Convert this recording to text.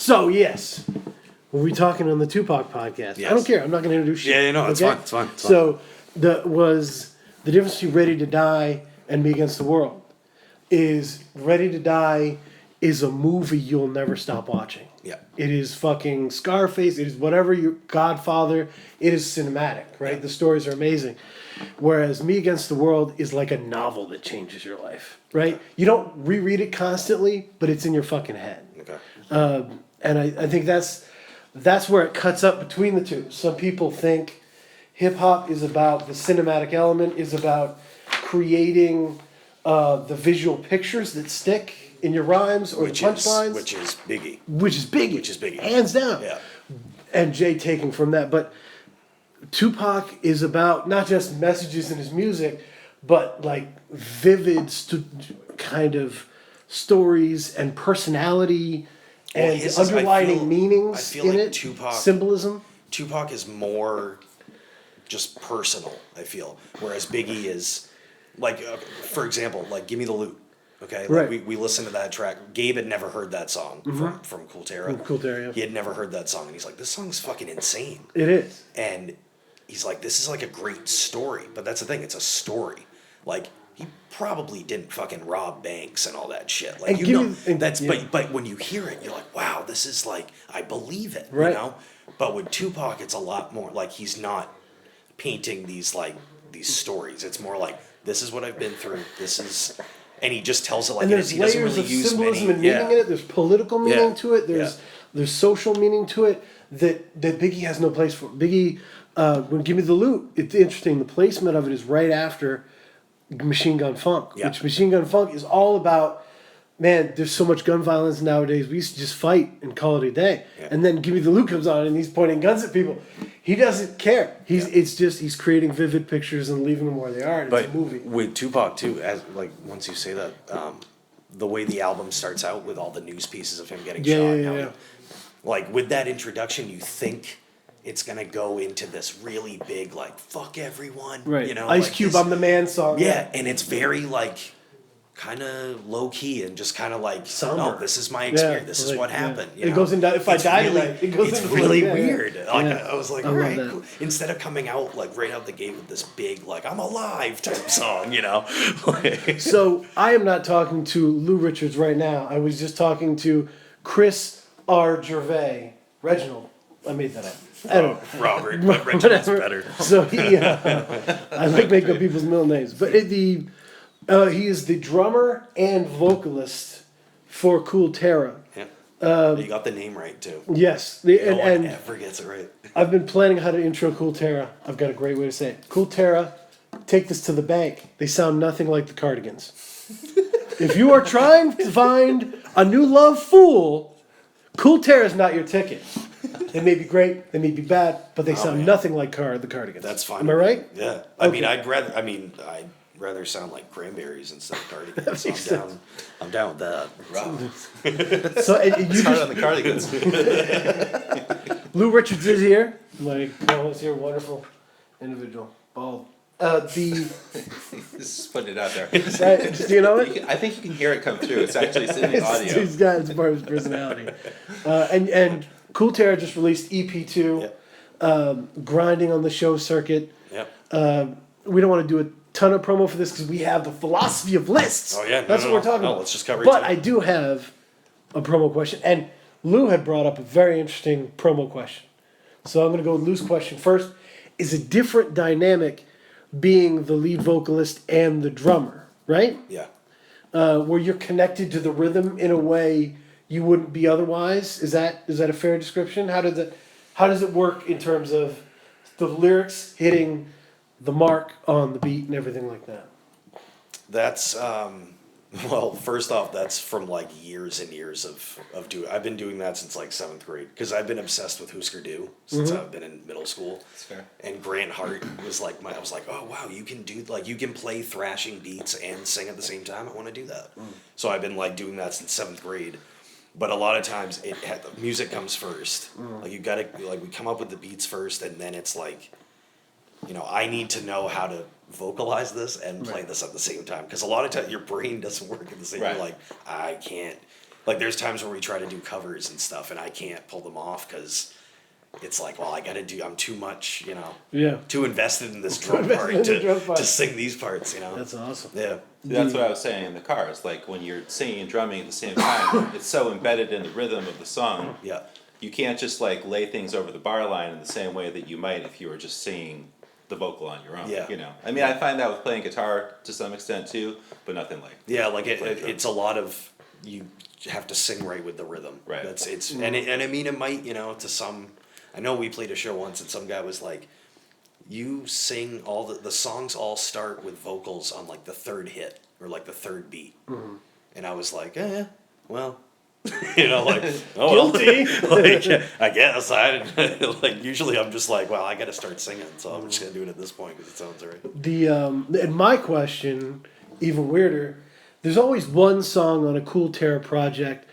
So yes, we'll be talking on the Tupac podcast. Yes. I don't care. I'm not going to introduce you. Yeah, no, it's fine. It's fine. It's fine. So the difference between Ready to Die and Me Against the World is Ready to Die is a movie you'll never stop watching. Yeah. It is fucking Scarface. It is whatever your Godfather. It is cinematic, right? Yeah. The stories are amazing. Whereas Me Against the World is like a novel that changes your life, right? You don't reread it constantly, but it's in your fucking head. Okay. And I think that's where it cuts up between the two. Some people think hip hop is about the cinematic element, is about creating the visual pictures that stick in your rhymes or the punchlines. Which is Biggie. Which is Biggie. Hands down. Yeah. And Jay taking from that. But Tupac is about not just messages in his music, but like vivid kind of stories and personality and underlining meanings in it. Symbolism. Tupac is more just personal, I feel. Whereas Biggie is, like, for example, like Give Me the Loot. Okay, like Right. we listened to that track. Gabe had never heard that song from Cool Terra. Cool Terra, yeah. He had never heard that song, and he's like, "This song's fucking insane." It is. And he's like, "This is like a great story." But that's the thing; it's a story. Like he probably didn't fucking rob banks and all that shit. Like but when you hear it, you're like, "Wow, this is like I believe it." Right. You know. But with Tupac, it's a lot more like he's not painting these stories. It's more like this is what I've been through. This is. And he just tells it like And it there's is. He doesn't layers really of use symbolism many. and meaning in it. There's political meaning to it. There's social meaning to it that Biggie has no place for. Biggie, when Give Me the Loot, it's interesting. The placement of it is right after Machine Gun Funk, which Machine Gun Funk is all about. Man, there's so much gun violence nowadays. We used to just fight and call it a day. Yeah. And then Give Me the Loot comes on and he's pointing guns at people. He doesn't care. It's just he's creating vivid pictures and leaving them where they are. And But it's a movie. with Tupac too, as like once you say that, the way the album starts out with all the news pieces of him getting shot. Yeah. Like with that introduction, you think it's gonna go into this really big like fuck everyone, Right. You know, Ice like Cube, this- I'm the man song. Yeah, and it's very like kind of low key and just kind of like Somber. no, this is my experience. This is like, what yeah. happened. You It know? goes into if I It's die really, tonight. It goes it's into really yeah, weird. Yeah. Like Yeah. I was like, I all love right, that. cool. Instead of coming out like right out the gate with this big like I'm alive type song, you know. So I am not talking to Lou Richards right now. I was just talking to Chris R. Gervais. Reginald. I made that up. I don't know. Robert, but Reginald's Whatever. better. So I like making up people's middle names. But he is the drummer and vocalist for Cool Terra. Yeah. You got the name right too. Yes. No one And ever gets it right. I've been planning how to intro Cool Terra. I've got a great way to say it. Cool Terra, take this to the bank. They sound nothing like the Cardigans. If you are trying to find a new love fool, Cool Terra is not your ticket. They may be great, they may be bad, but they sound nothing like the Cardigans. That's fine. Am I right? Yeah. Okay. I'd rather sound like Cranberries instead of Cardigans. makes So I'm down with that. So and you Hard just, on the Cardigans. Lou Richards is here. Like, is here, wonderful individual, bald. Just putting it out there. Do you know it? I think you can hear it come through. It's actually it's in the audio. It's part of his personality. And Cool Terra just released EP2, grinding on the show circuit. Yep. We don't want to do a ton of promo for this because we have the philosophy of lists. Oh, yeah. That's what we're talking No, about. let's just cut right But to it. I do have a promo question. And Lou had brought up a very interesting promo question. So I'm going to go with Lou's question first. Is a different dynamic being the lead vocalist and the drummer, right? Yeah. Where you're connected to the rhythm in a way you wouldn't be otherwise. Is that a fair description? How does it work in terms of the lyrics hitting the mark on the beat and everything like that? That's well, first off, that's from like years and years of doing. I've been doing that since like 7th grade because I've been obsessed with Husker Du since I've been in middle school. That's fair. And Grant Hart was like I was like, oh wow, you can play thrashing beats and sing at the same time. I want to do that. So I've been like doing that since 7th grade. But a lot of times the music comes first. Like you gotta we come up with the beats first, and then it's like, I need to know how to vocalize this and play this at the same time because a lot of times your brain doesn't work at the same time. Right. Like I can't Like there's times where we try to do covers and stuff, and I can't pull them off because it's like, well, I got to do. I'm too much, Yeah. too invested in this drum invested part in the drum to part. sing these parts. That's awesome. Yeah. That's what I was saying in the car. It's like when you're singing and drumming at the same time, it's so embedded in the rhythm of the song. Yeah. You can't just like lay things over the bar line in the same way that you might if you were just singing the vocal on your own. Yeah. I mean, I find that with playing guitar to some extent too, but nothing like. Yeah, like playing drums. it's a lot of you have to sing right with the rhythm. Right. And I mean it might, to some. I know we played a show once and some guy was like, "You sing all the songs all start with vocals on like the third hit or like the third beat," and I was like, well. Like, oh, well. Guilty. Like, I guess like usually I'm just like, well, I got to start singing, so I'm just gonna do it at this point because it sounds right. And my question, even weirder, there's always one song on a Cool Terror project